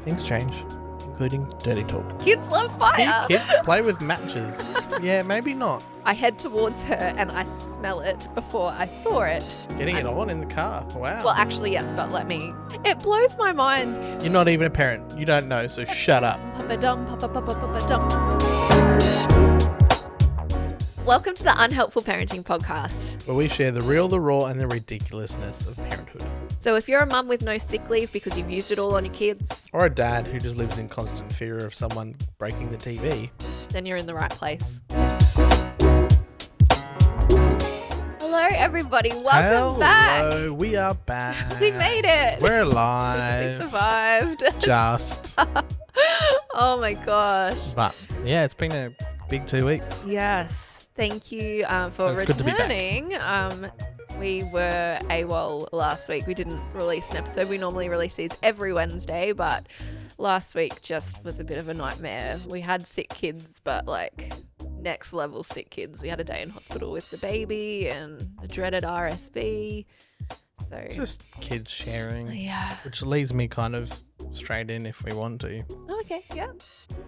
Things change, including dirty talk. Kids love fire. Kids play with matches. Yeah, maybe not. I head towards her and I smell it before I saw it. Getting it on in the car. Wow. Well, actually, yes, but it blows my mind. You're not even a parent. You don't know, so shut up. Papa-dum, papa-papa-papa-dum. Welcome to the Unhelpful Parenting Podcast. Where we share the real, the raw, and the ridiculousness of parenthood. So if you're a mum with no sick leave because you've used it all on your kids, Or a dad who just lives in constant fear of someone breaking the TV. then you're in the right place. Hello, everybody. Welcome back. Hello, we are back. We made it. We're We alive. survived. Just. Oh my gosh. But yeah, it's been a big 2 weeks. Yes. Thank you for It's good to be back. returning. We were AWOL last week. We didn't release an episode. We normally release these every Wednesday, but last week just was a bit of a nightmare. We had sick kids, but next level sick kids. We had a day in hospital with the baby and the dreaded RSV. So Just kids sharing. yeah. Which leads me kind of straight in if we want to. Oh, okay. Yeah.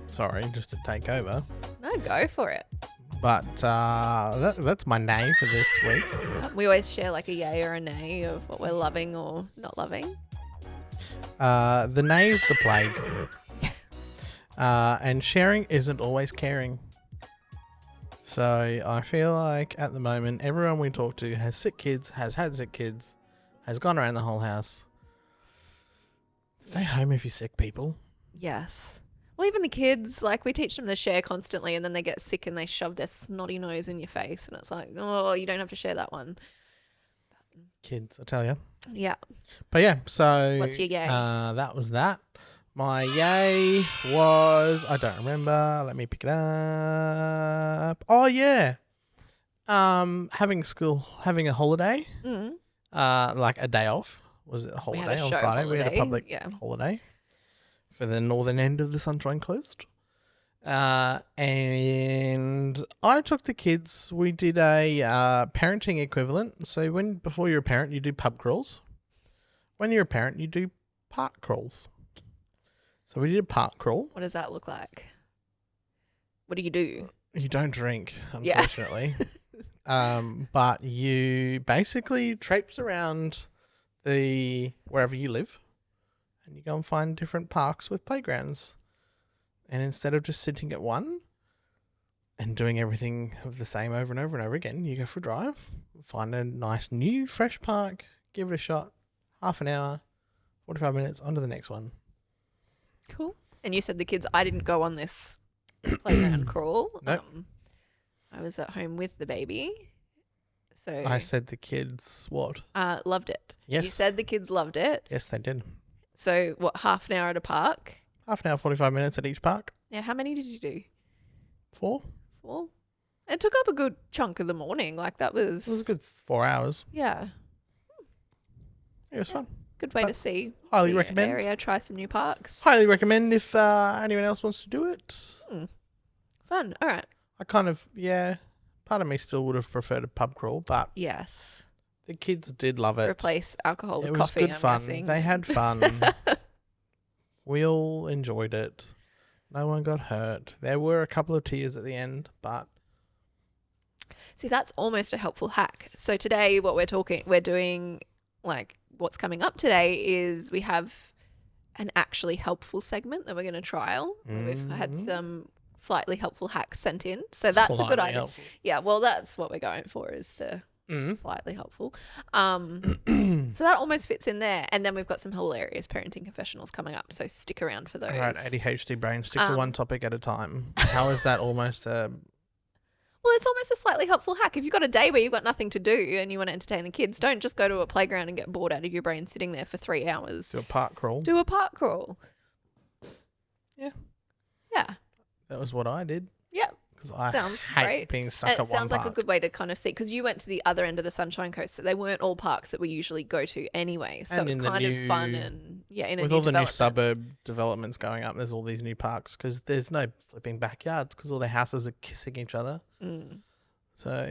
Sorry, just to take over. No, go for it. But that's my nay for this week. We always share a yay or a nay of what we're loving or not loving. The nay is the plague. And sharing isn't always caring. So I feel like at the moment, everyone we talk to has sick kids, has had sick kids, has gone around the whole house. Stay home if you're sick, people. Yes. Well, even the kids, we teach them to share constantly and then they get sick and they shove their snotty nose in your face and it's like, oh, you don't have to share that one. Kids, I tell you. Yeah. But yeah, so... What's your yay? That was that. My yay was... I don't remember. Let me pick it up. Oh, yeah. Having a holiday. Mm. A day off. Was it a We had holiday a on show Friday? We had a holiday, public yeah. holiday for the northern end of the Sunshine Coast. And I took the kids. We did a parenting equivalent. So before you're a parent, you do pub crawls. When you're a parent, you do park crawls. So we did a park crawl. What does that look like? What do you do? You don't drink, Yeah. unfortunately. But you basically traipse around wherever you live, and you go and find different parks with playgrounds. And instead of just sitting at one and doing everything of the same over and over and over again, you go for a drive, find a nice new fresh park, give it a shot, half an hour, 45 minutes, on to the next one. Cool. And you said the kids, I didn't go on this playground crawl. Nope. I was at home with the baby. So I said the kids what? loved it. Yes. You said the kids loved it. Yes, they did. So what, half an hour at a park? Half an hour, 45 minutes at each park. Yeah, how many did you do? 4. 4? It took up a good chunk of the morning. That was... It was a good 4 hours. Yeah. It was fun. Good way to see. Highly see your recommend. area, try some new parks. Highly recommend if anyone else wants to do it. Fun. All right. I part of me still would have preferred a pub crawl, but Yes. the kids did love it. Replace alcohol with It was coffee, good I'm fun. guessing. They had fun. We all enjoyed it. No one got hurt. There were a couple of tears at the end, but See, that's almost a helpful hack. So today we're doing, what's coming up today is we have an actually helpful segment that we're going to trial. We've had some slightly helpful hacks sent in. So that's a good slightly idea. helpful. Yeah, well, that's what we're going for, is the Mm. slightly helpful. So that almost fits in there. And then we've got some hilarious parenting confessionals coming up. So stick around for those. All right, ADHD brain, stick to one topic at a time. How is that almost a... Well, it's almost a slightly helpful hack. If you've got a day where you've got nothing to do and you want to entertain the kids, don't just go to a playground and get bored out of your brain sitting there for 3 hours. Do a park crawl? Do a park crawl. Yeah. Yeah. That was what I did. Yeah. Because I Sounds hate great. being stuck And at it one sounds park. like a good way to kind of see, because you went to the other end of the Sunshine Coast, so they weren't all parks that we usually go to anyway. So And it's in the kind of fun new- and in a With new all the new development. suburb developments going up, there's all these new parks because there's no flipping backyards because all the houses are kissing each other. Mm. So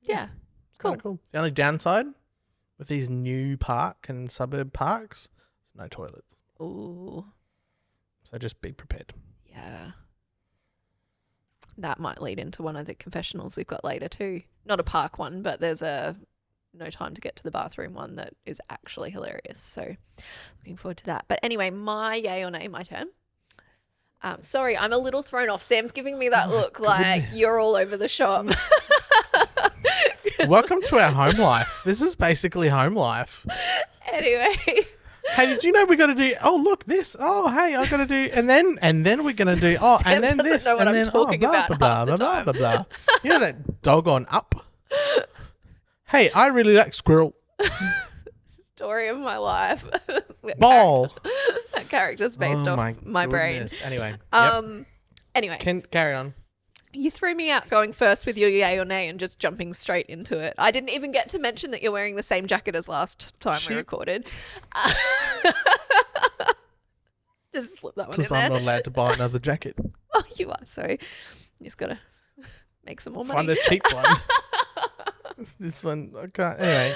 Yeah. it's Cool. kinda cool. The only downside with these new park and suburb parks is no toilets. Ooh. So just be prepared. Yeah. That might lead into one of the confessionals we've got later too. Not a park one, but there's a no time to get to the bathroom one that is actually hilarious. So looking forward to that. But anyway, my yay or nay, my turn. Sorry, I'm a little thrown off. Sam's giving me that look like you're all over the shop. Welcome to our home life. This is basically home life. Anyway. Hey, did you know we got to do? Oh, look this. Oh, hey, I got to do, and then we're gonna do. Oh, Sam and then doesn't this, know what and I'm then talking blah, about blah, blah, half the blah, time. blah, blah. You know that dog on Up? Hey, I really like squirrel. Story of my life. Ball. That character's based off my brain. Goodness. Anyway. Anyway. Carry on. You threw me out going first with your yay or nay and just jumping straight into it. I didn't even get to mention that you're wearing the same jacket as last time we recorded. Just slip that one in there. Because I'm not allowed to buy another jacket. Oh, you are. Sorry. You just got to make some more money. Find a cheap one. This one, I can't. Anyway.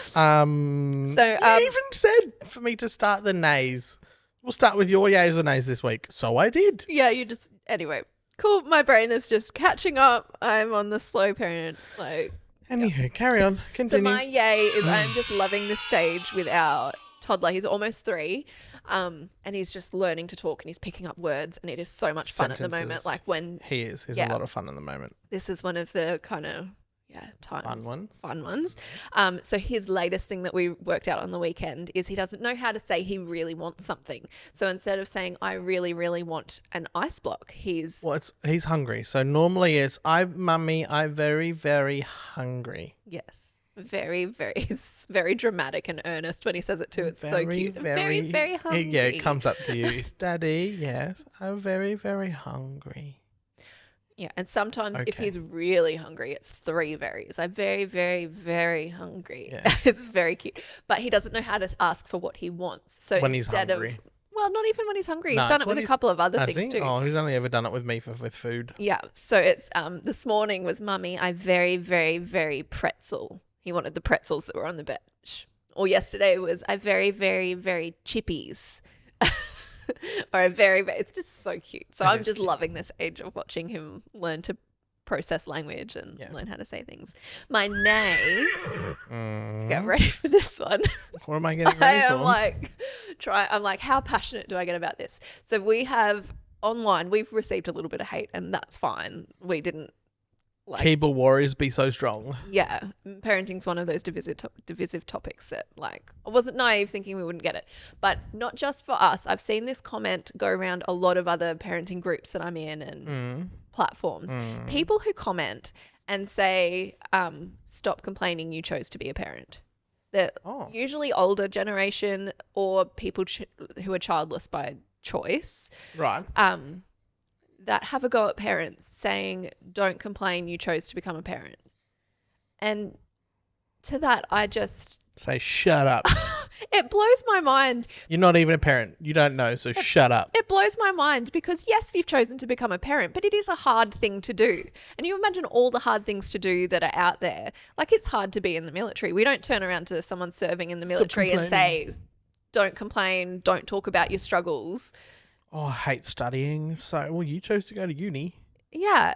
So, you even said for me to start the nays. We'll start with your yays or nays this week. So I did. Yeah, anyway. Cool. My brain is just catching up. I'm on the slow parent. Anywho, carry on. Continue. So my yay is I'm just loving this stage with our toddler. He's almost 3. And he's just learning to talk and he's picking up words and it is so much fun at the moment. Like when he's a lot of fun at the moment. This is one of the kind of times. Fun ones. So his latest thing that we worked out on the weekend is he doesn't know how to say he really wants something. So instead of saying I really, really want an ice block, he's hungry. So normally it's mummy, I'm very, very hungry. Yes. Very, very, it's very dramatic and earnest when he says it too. It's so cute. Very, very hungry. Yeah, it comes up to you. It's Daddy, yes, I'm very, very hungry. Yeah, and sometimes if he's really hungry, it's 3 berries. I'm very, very, very hungry. Yeah. It's very cute. But he doesn't know how to ask for what he wants. So when he's hungry. Well, not even when he's hungry. He's done it with a couple of other things too. Oh, he's only ever done it with me with food. Yeah. So it's this morning was Mummy, I very, very, very pretzel. He wanted the pretzels that were on the bench. Or yesterday was I very, very, very chippies. Or it's just so cute. So I'm just loving this age of watching him learn to process language and learn how to say things. My nay, get ready for this one. What am I getting ready for? I'm like, how passionate do I get about this? So we have online, we've received a little bit of hate and that's fine. We didn't keyboard warriors be so strong. Yeah. Parenting's one of those divisive topics that I wasn't naive thinking we wouldn't get it. But not just for us. I've seen this comment go around a lot of other parenting groups that I'm in and platforms. People who comment and say, stop complaining, you chose to be a parent. They're usually older generation or people who are childless by choice. Right. That have a go at parents saying, don't complain, you chose to become a parent. And to that, I just say, shut up. It blows my mind. You're not even a parent. You don't know, so shut up. It blows my mind because yes, we've chosen to become a parent, but it is a hard thing to do. And you imagine all the hard things to do that are out there. Like it's hard to be in the military. We don't turn around to someone serving in the military and say, don't complain, don't talk about your struggles. Oh, I hate studying. So, you chose to go to uni. Yeah,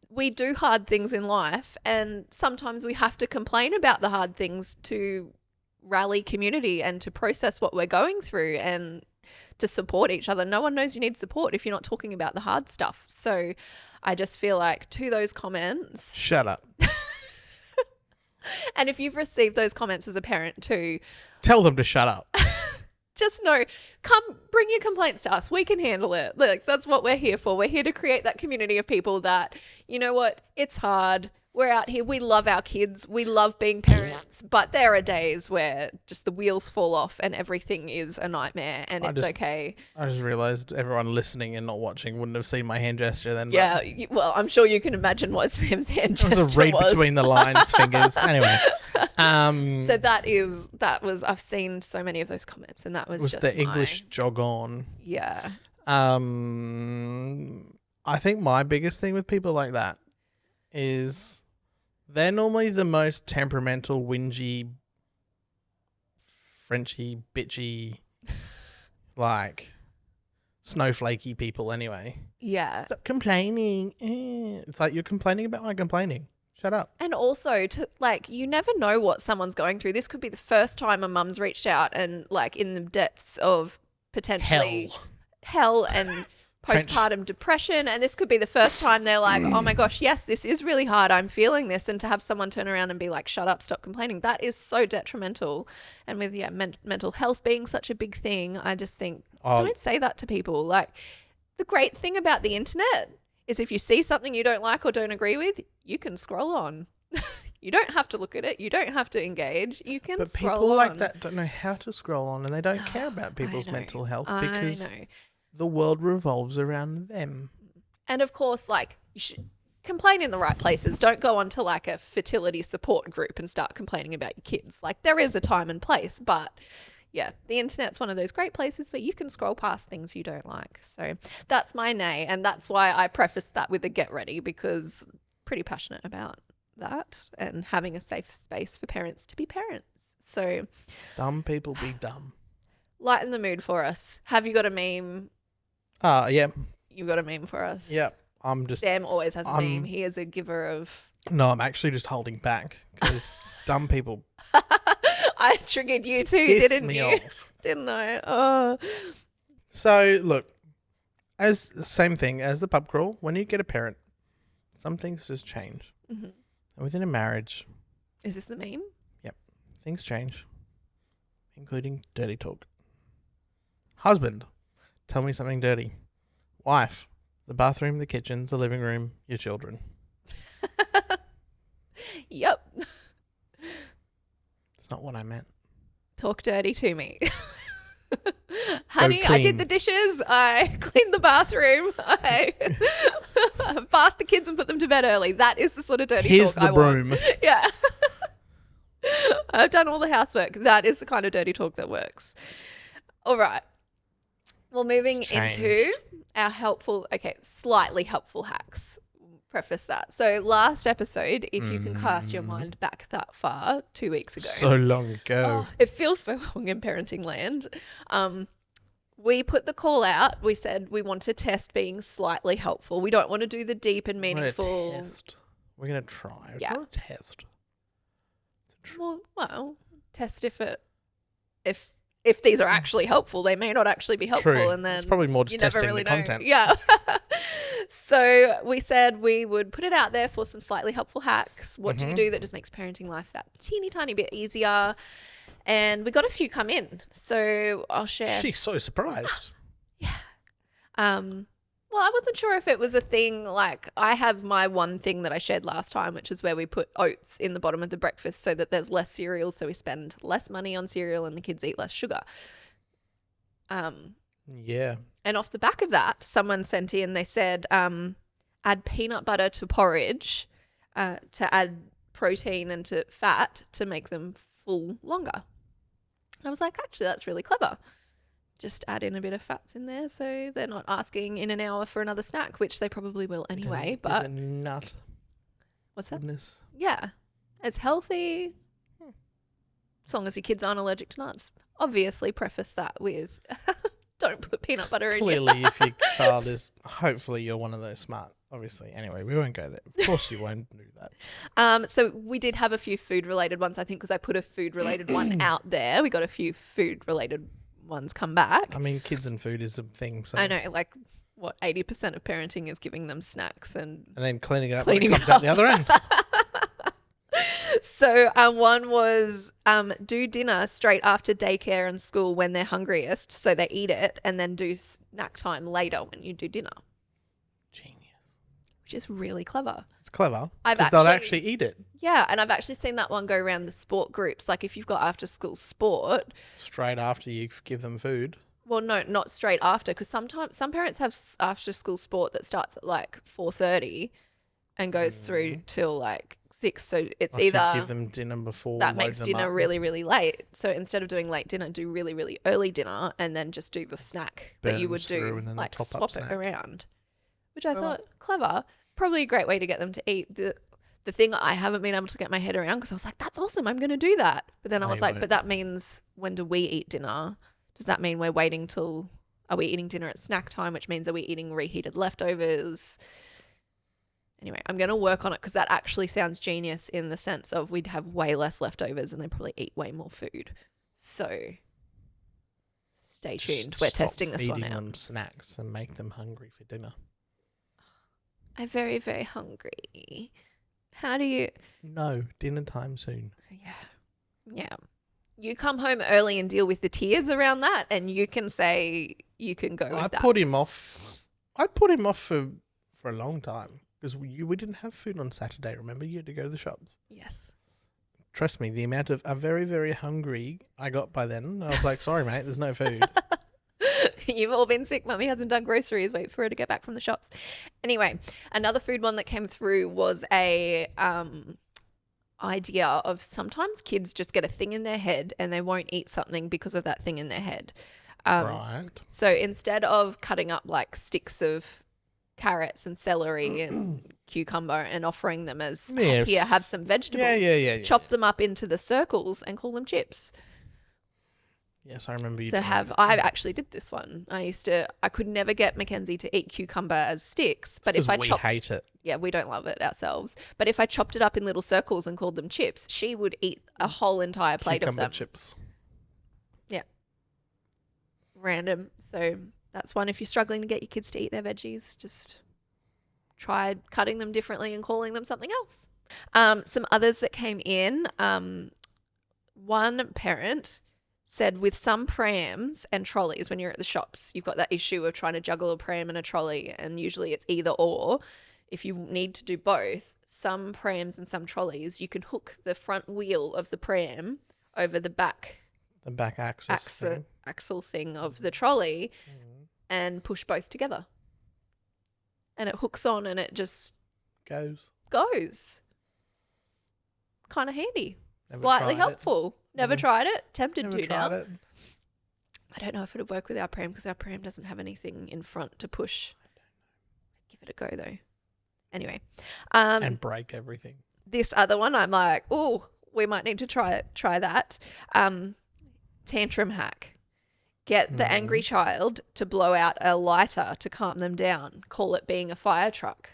we do hard things in life and sometimes we have to complain about the hard things to rally community and to process what we're going through and to support each other. No one knows you need support if you're not talking about the hard stuff. So I just feel like to those comments. Shut up. And if you've received those comments as a parent too. Tell them to shut up. Just know, come bring your complaints to us. We can handle it. Look, that's what we're here for. We're here to create that community of people that, you know what, it's hard. We're out here. We love our kids. We love being parents. But there are days where just the wheels fall off and everything is a nightmare and it's okay. I just realised everyone listening and not watching wouldn't have seen my hand gesture then. Yeah, well, I'm sure you can imagine what Sam's hand gesture was. It was a read between the lines fingers. Anyway. So that was I've seen so many of those comments and that was just the English jog on. Yeah. I think my biggest thing with people like that is they're normally the most temperamental, whingy, Frenchy, bitchy, snowflakey people anyway. Yeah. Stop complaining. It's like you're complaining about my complaining. Shut up. And also, you never know what someone's going through. This could be the first time a mum's reached out and, like, in the depths of potentially hell and postpartum depression. And this could be the first time they're like, oh my gosh, yes, this is really hard. I'm feeling this. And to have someone turn around and be like, shut up, stop complaining, that is so detrimental. And with, mental health being such a big thing, I just think, don't say that to people. Like, the great thing about the internet is if you see something you don't like or don't agree with, you can scroll on. You don't have to look at it. You don't have to engage. You can scroll on. But people like that don't know how to scroll on, and they don't care about people's mental health because the world revolves around them. And of course, like, you should complain in the right places. Don't go onto like a fertility support group and start complaining about your kids. Like, there is a time and place, but yeah, the internet's one of those great places where you can scroll past things you don't like. So that's my nay. And that's why I prefaced that with a get ready, because I'm pretty passionate about that and having a safe space for parents to be parents. So dumb people be dumb. Lighten the mood for us. Have you got a meme? Yeah. You've got a meme for us? Yeah. Sam always has a meme. He is a giver of... No, I'm actually just holding back because dumb people... I triggered you too, didn't you? Off. Didn't I? Oh. So, look, as the same thing as the pub crawl, when you get a parent, some things just change. Mm-hmm. And within a marriage... Is this the meme? Yep. Things change, including dirty talk. Husband, tell me something dirty. Wife, the bathroom, the kitchen, the living room, your children. Yep. That's not what I meant. Talk dirty to me. Honey, I did the dishes. I cleaned the bathroom. I bathed the kids and put them to bed early. That is the sort of dirty Here's talk I broom. want. Yeah. I've done all the housework. That is the kind of dirty talk that works. All right. Well, moving into our slightly helpful hacks. Preface that. So last episode, if you can cast your mind back that far, 2 weeks ago. So long ago. It feels so long in parenting land. We put the call out. We said we want to test being slightly helpful. We don't want to do the deep and meaningful. We're going to try. It's not a test. Well, test if these are actually helpful. They may not actually be helpful. True. And then it's probably more just testing really the content. Yeah. So we said we would put it out there for some slightly helpful hacks. What do you do that just makes parenting life that teeny tiny bit easier? And we got a few come in. So I'll share. She's so surprised. Yeah. Well, I wasn't sure if it was a thing. Like, I have my one thing that I shared last time, which is where we put oats in the bottom of the breakfast so that there's less cereal, so we spend less money on cereal and the kids eat less sugar. Yeah. And off the back of that, someone sent in, they said, add peanut butter to porridge to add protein and to fat to make them full longer. I was like, actually, that's really clever. Just add in a bit of fats in there so they're not asking in an hour for another snack, which they probably will anyway. But a nut. What's that? Goodness. Yeah. It's healthy as long as your kids aren't allergic to nuts. Obviously, preface that with don't put peanut butter in your... Clearly, if your child is... Hopefully, you're one of those smart, obviously. Anyway, we won't go there. Of course you won't do that. So we did have a few food-related ones, I think, because I put a food-related one out there. We got a few food-related ones come back. I mean, kids and food is a thing. So. I know, like, what, 80% of parenting is giving them snacks and then cleaning it up when it comes out the other end. So one was do dinner straight after daycare and school when they're hungriest, so they eat it, and then do snack time later when you do dinner. Genius. Which is really clever. It's clever because they'll actually eat it. Yeah, and I've actually seen that one go around the sport groups. Like, if you've got after school sport. Straight after you give them food. Well, no, not straight after, because sometimes some parents have after school sport that starts at like 4:30 and goes through till like 6. So it's either give them dinner before that makes dinner really, really late. So instead of doing late dinner, do really, really early dinner and then just do the snack that you would do, like swap it around, which I thought clever. Probably a great way to get them to eat. The thing I haven't been able to get my head around, because I was like, that's awesome, I'm going to do that. But then I was like, but that means when do we eat dinner? Does that mean we're waiting till Are we eating dinner at snack time, which means are we eating reheated leftovers? Anyway, I'm going to work on it because that actually sounds genius in the sense of we'd have way less leftovers and they probably eat way more food. So stay tuned. We're testing this one feeding out. them snacks and make them hungry for dinner. I'm very, very hungry. How do you... No, dinner time soon. Yeah. You come home early and deal with the tears around that, and you can say you can go with that. I put him off for a long time because we didn't have food on Saturday. Remember, you had to go to the shops. Yes. Trust me, the amount of very, very hungry I got by then, I was like, sorry, mate, there's no food. You've all been sick. Mummy hasn't done groceries. Wait for her to get back from the shops. Anyway, another food one that came through was a idea of sometimes kids just get a thing in their head and they won't eat something because of that thing in their head. Right. So instead of cutting up like sticks of carrots and celery and cucumber and offering them as, Yes. here, have some vegetables, chop them up into the circles and call them chips. Yes, I remember you. So I actually did this one. I could never get Mackenzie to eat cucumber as sticks, but if I chopped, hate it. yeah, we don't love it ourselves. But if I chopped it up in little circles and called them chips, she would eat a whole entire plate Cucumber of them. chips. Yeah. Random. So that's one. If you're struggling to get your kids to eat their veggies, just try cutting them differently and calling them something else. Some others that came in. One parent said with some prams and trolleys, when you're at the shops, you've got that issue of trying to juggle a pram and a trolley, and usually it's either or. If you need to do both, some prams and some trolleys, you can hook the front wheel of the pram over the back axle thing of the trolley and push both together. And it hooks on and it just goes. Kind of handy. Slightly helpful. Never tried it. Tempted to now. I don't know if it would work with our pram because our pram doesn't have anything in front to push. Give it a go though. Anyway. And break everything. This other one, I'm like, oh, we might need to try that. Tantrum hack. Get the angry child to blow out a lighter to calm them down. Call it being a fire truck.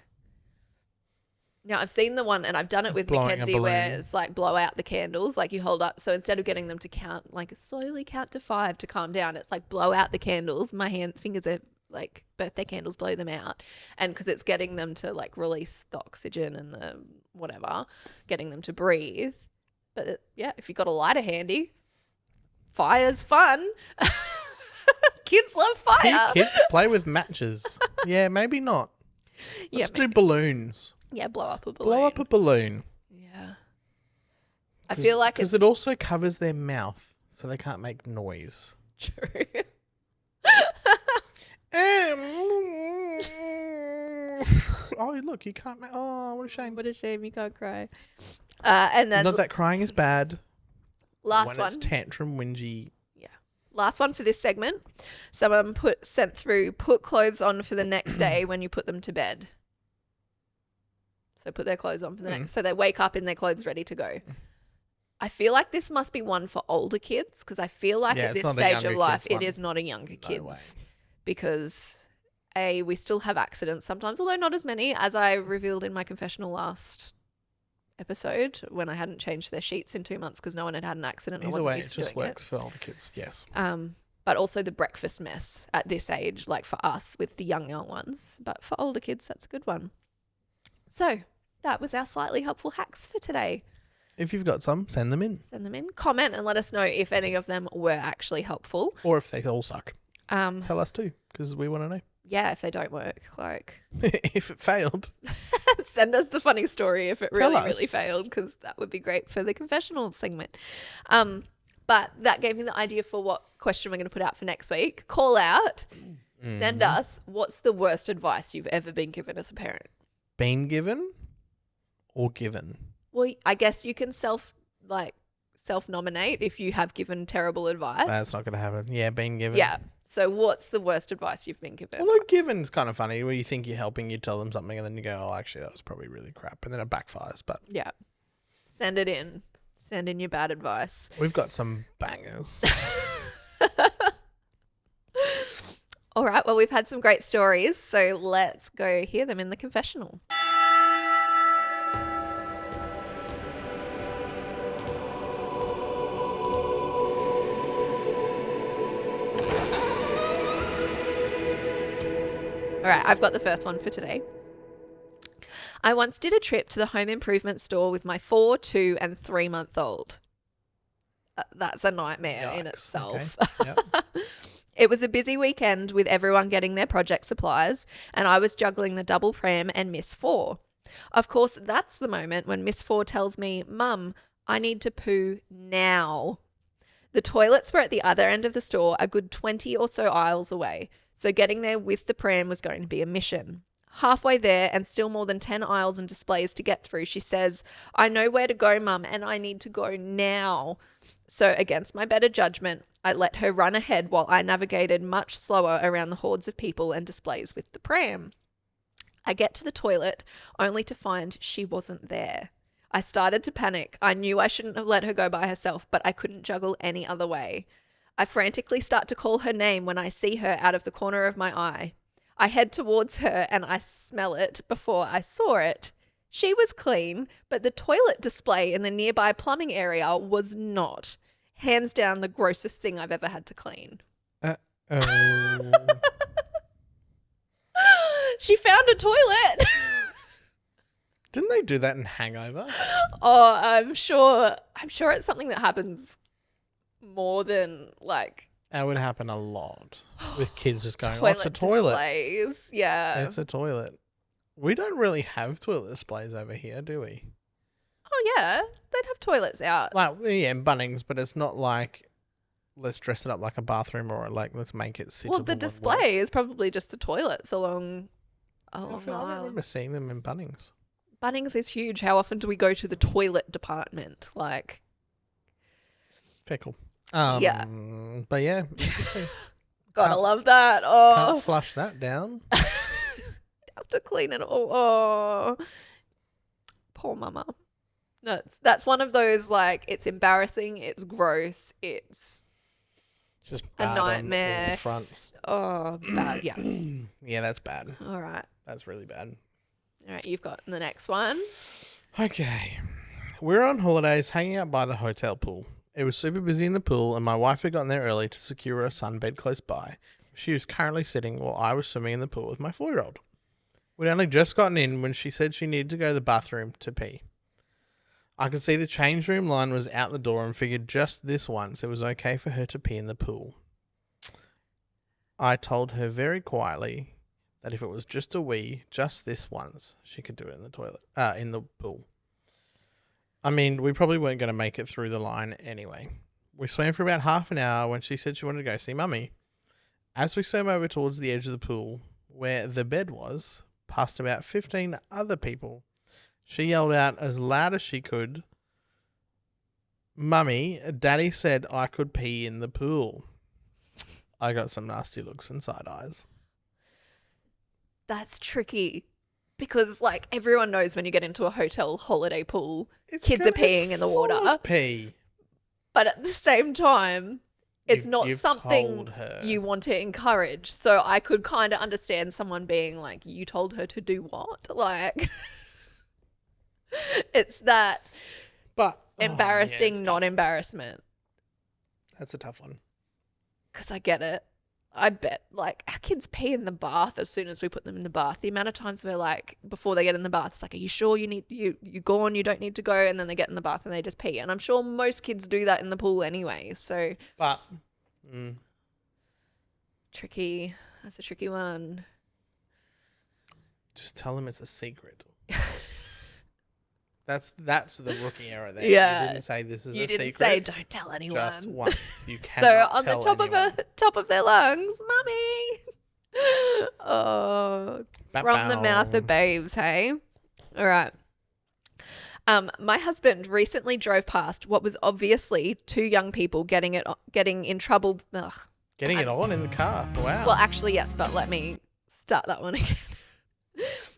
Now, I've seen the one and I've done it with Mackenzie where it's like blow out the candles, like you hold up. So instead of getting them to count, like slowly count to 5 to calm down, it's like blow out the candles. My fingers are like birthday candles, blow them out. And because it's getting them to like release the oxygen and the whatever, getting them to breathe. But yeah, if you've got a lighter handy, fire's fun. Kids love fire. Kids play with matches. Yeah, maybe not. Let's do balloons. Yeah, blow up a balloon. Yeah. I feel like because it also covers their mouth so they can't make noise. True. Oh, look, you can't make... Oh, what a shame. What a shame you can't cry. And then... Not that crying is bad. Last one. When it's tantrum, whingy. Yeah. Last one for this segment. Someone sent through, put clothes on for the next day when you put them to bed. So put their clothes on for the next... So they wake up in their clothes ready to go. I feel like this must be one for older kids because I feel like at this stage of life it is not a younger kids because we still have accidents sometimes, although not as many as I revealed in my confessional last episode when I hadn't changed their sheets in 2 months because no one had an accident. Either way, it just works for older kids, yes. But also the breakfast mess at this age, like for us with the young ones. But for older kids, that's a good one. So that was our slightly helpful hacks for today. If you've got some, send them in. Comment and let us know if any of them were actually helpful. Or if they all suck. Tell us too, because we want to know. Yeah, if they don't work. Like if it failed. Send us the funny story if it really failed, because that would be great for the confessional segment. But that gave me the idea for what question we're going to put out for next week. Call out. Send us, what's the worst advice you've ever been given as a parent? Been given or given? Well, I guess you can self-nominate if you have given terrible advice. That's not going to happen. Yeah, been given. Yeah. So what's the worst advice you've been given? Although given's kind of funny where you think you're helping, you tell them something and then you go, oh, actually, that was probably really crap. And then it backfires. But yeah. Send it in. Send in your bad advice. We've got some bangers. All right, well, we've had some great stories, so let's go hear them in the confessional. All right, I've got the first one for today. I once did a trip to the home improvement store with my 4, 2, and 3-month-old. That's a nightmare in Yikes. itself. Okay. Yep. It was a busy weekend with everyone getting their project supplies, and I was juggling the double pram and Miss 4. Of course, that's the moment when Miss 4 tells me, Mum, I need to poo now. The toilets were at the other end of the store, a good 20 or so aisles away, so getting there with the pram was going to be a mission. Halfway there, and still more than 10 aisles and displays to get through, she says, I know where to go, Mum, and I need to go now. So against my better judgment, I let her run ahead while I navigated much slower around the hordes of people and displays with the pram. I get to the toilet only to find she wasn't there. I started to panic. I knew I shouldn't have let her go by herself, but I couldn't juggle any other way. I frantically start to call her name when I see her out of the corner of my eye. I head towards her and I smell it before I saw it. She was clean, but the toilet display in the nearby plumbing area was not. Hands down the grossest thing I've ever had to clean. She found a toilet. Didn't they do that in Hangover? Oh, I'm sure it's something that happens more than like That would happen a lot with kids just going, toilet it's a toilet. displays. Yeah. It's a toilet. We don't really have toilet displays over here, do we? Oh, yeah. They'd have toilets out. Like, yeah, in Bunnings, but it's not like, let's dress it up like a bathroom or like, let's make it sittable. Well, the display is probably just the toilets along I the don't aisle. remember seeing them in Bunnings. Bunnings is huge. How often do we go to the toilet department? Like, Fickle. Yeah. But yeah, interesting. gotta Can't- love that. Oh, Can't flush that down. have to clean it all. Oh, poor mama. That's one of those, like, it's embarrassing, it's gross, it's Just a bad on nightmare. all fronts. Oh, bad. Yeah. Yeah, that's bad. All right. That's really bad. All right. You've got the next one. Okay. We're on holidays hanging out by the hotel pool. It was super busy in the pool, and my wife had gotten there early to secure a sunbed close by. She was currently sitting while I was swimming in the pool with my 4-year-old. We'd only just gotten in when she said she needed to go to the bathroom to pee. I could see the change room line was out the door and figured just this once it was okay for her to pee in the pool. I told her very quietly that if it was just a wee, just this once, she could do it in the toilet, in the pool. I mean, we probably weren't going to make it through the line anyway. We swam for about half an hour when she said she wanted to go see Mummy. As we swam over towards the edge of the pool, where the bed was, past about 15 other people, she yelled out as loud as she could, Mummy, Daddy said I could pee in the pool. I got some nasty looks and side eyes. That's tricky because, like, everyone knows when you get into a hotel holiday pool, kids are peeing in the water. Pee. But at the same time, it's not you've something told her. you want to encourage. So I could kind of understand someone being like, you told her to do what? Like, it's that But embarrassing it's not tough. embarrassment. That's a tough one. Because I get it. I bet, like, our kids pee in the bath as soon as we put them in the bath. The amount of times we're like, before they get in the bath, it's like, are you sure you gone, you don't need to go? And then they get in the bath and they just pee. And I'm sure most kids do that in the pool anyway. So But tricky. That's a tricky one. just tell them it's a secret. That's the rookie error there. Yeah. You didn't say this is You a didn't secret. say don't tell anyone. Just once. You So cannot on the tell top anyone. top of their lungs, Mummy. Oh, from the mouth of babes, hey. All right. My husband recently drove past what was obviously 2 young people getting in trouble. Ugh. Getting it on in the car. Wow. Well, actually, yes, but let me start that one again.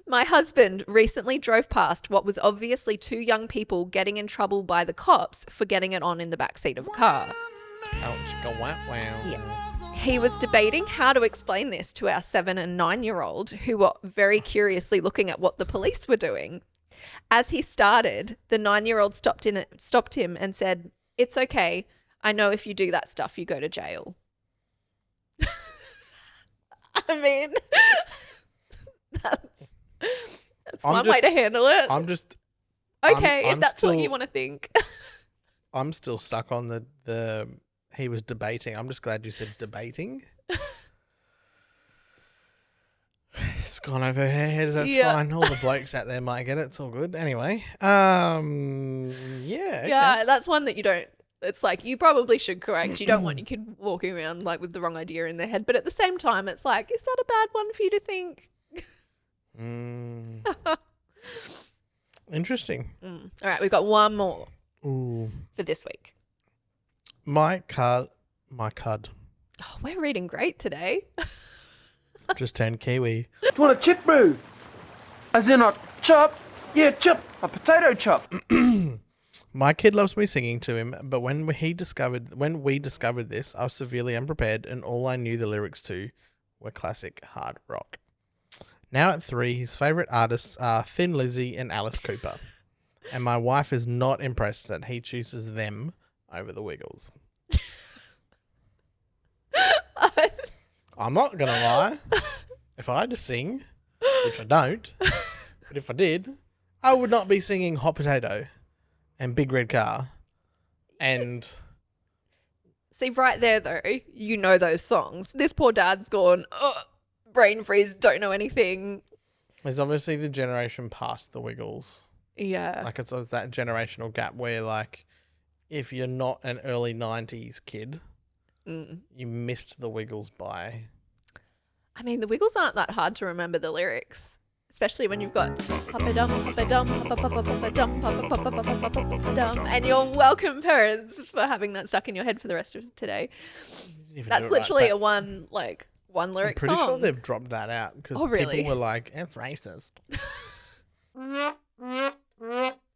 My husband recently drove past what was obviously 2 young people getting in trouble by the cops for getting it on in the backseat of a car. Ouch. Go wow. Yeah. He was debating how to explain this to our 7 and 9-year-old who were very curiously looking at what the police were doing. As he started, the 9-year-old stopped him and said, "It's okay. I know if you do that stuff, you go to jail." I mean, that's one way to handle it. I'm just okay I'm if that's still, what you want to think. I'm still stuck on the he was debating. I'm just glad you said debating. It's gone over her head. That's fine. All the blokes out there might get it. It's all good. Anyway, yeah. Okay. Yeah, that's one that you don't. It's like you probably should correct. You don't want your kid walking around like with the wrong idea in their head. But at the same time, it's like, is that a bad one for you to think? Interesting. All right, we've got one more Ooh. for this week. My cud. Oh, we're reading great today. Just turned Kiwi. Do you want a chip brew? As in a chop? Yeah, chip. A potato chop. My kid loves me singing to him, but when we discovered this, I was severely unprepared, and all I knew the lyrics to were classic hard rock. Now at 3, his favourite artists are Thin Lizzy and Alice Cooper, and my wife is not impressed that he chooses them over the Wiggles. I'm not going to lie. If I had to sing, which I don't, but if I did, I would not be singing Hot Potato and Big Red Car and... See, right there, though, you know those songs. This poor dad's gone, brain freeze, don't know anything. There's obviously the generation past the Wiggles. Yeah. Like, it's that generational gap where, like, if you're not an early 90s kid... You missed the Wiggles by... I mean, the Wiggles aren't that hard to remember the lyrics, especially when you've got hop-a-dum, hop-a-dum, hop-a-dum, hop-a-dum, and you're welcome, parents, for having that stuck in your head for the rest of today. That's literally a one lyric I'm pretty song. sure they've dropped that out because people were like, it's racist.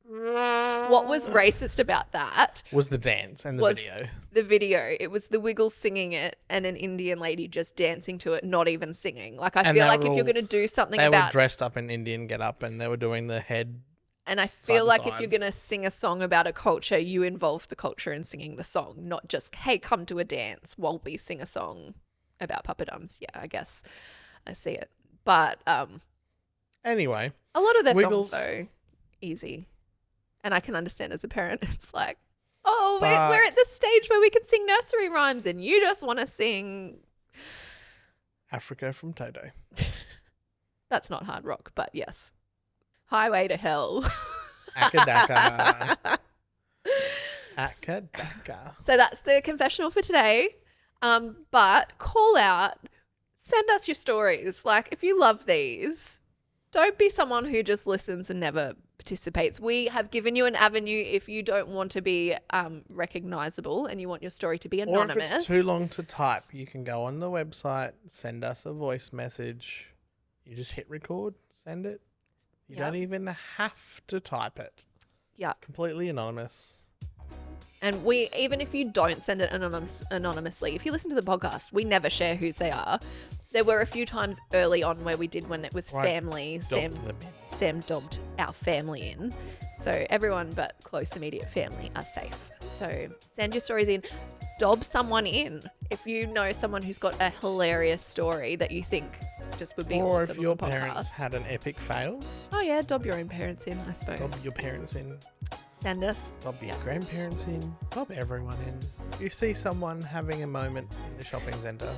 What was racist about that was the dance and the video. The video. It was the Wiggles singing it and an Indian lady just dancing to it, not even singing. Like, I feel like if you're going to do something they about... were dressed up in Indian get-up and they were doing the head. And I feel like if you're going to sing a song about a culture, you involve the culture in singing the song, not just, hey, come to a dance while we sing a song about papadums. Yeah, I guess I see it. But anyway. A lot of their Wiggles, songs, though, easy. And I can understand as a parent, it's like, oh, we're at the stage where we can sing nursery rhymes and you just want to sing Africa from Toto. That's not hard rock, but yes. Highway to Hell. Akadaka. Akadaka. So that's the confessional for today. But call out, send us your stories. Like, if you love these, don't be someone who just listens and never participates. We have given you an avenue if you don't want to be recognizable and you want your story to be anonymous. Or if it's too long to type, you can go on the website, send us a voice message. You just hit record, send it. You don't even have to type it. Yeah. It's completely anonymous. And we, even if you don't send it anonymously, if you listen to the podcast, we never share whose they are. There were a few times early on where we did when it was family. Sam dobbed our family in. So everyone but close immediate family are safe. So send your stories in. Dob someone in. If you know someone who's got a hilarious story that you think just would be awesome on the podcast. Or if your parents had an epic fail. Oh yeah, dob your own parents in, I suppose. Dob your parents in. Send us. Dob your grandparents in. Dob everyone in. If you see someone having a moment in the shopping centre,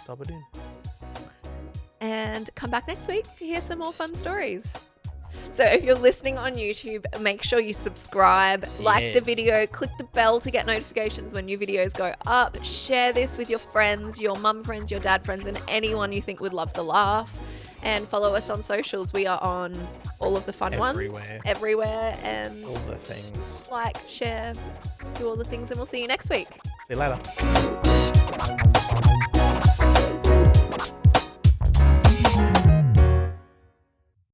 dob it in. And come back next week to hear some more fun stories. So if you're listening on YouTube, make sure you subscribe, like the video, click the bell to get notifications when new videos go up. Share this with your friends, your mum friends, your dad friends, and anyone you think would love the laugh. And follow us on socials. We are on all of the fun ones. Everywhere. And all the things. Like, share, do all the things, and we'll see you next week. See you later.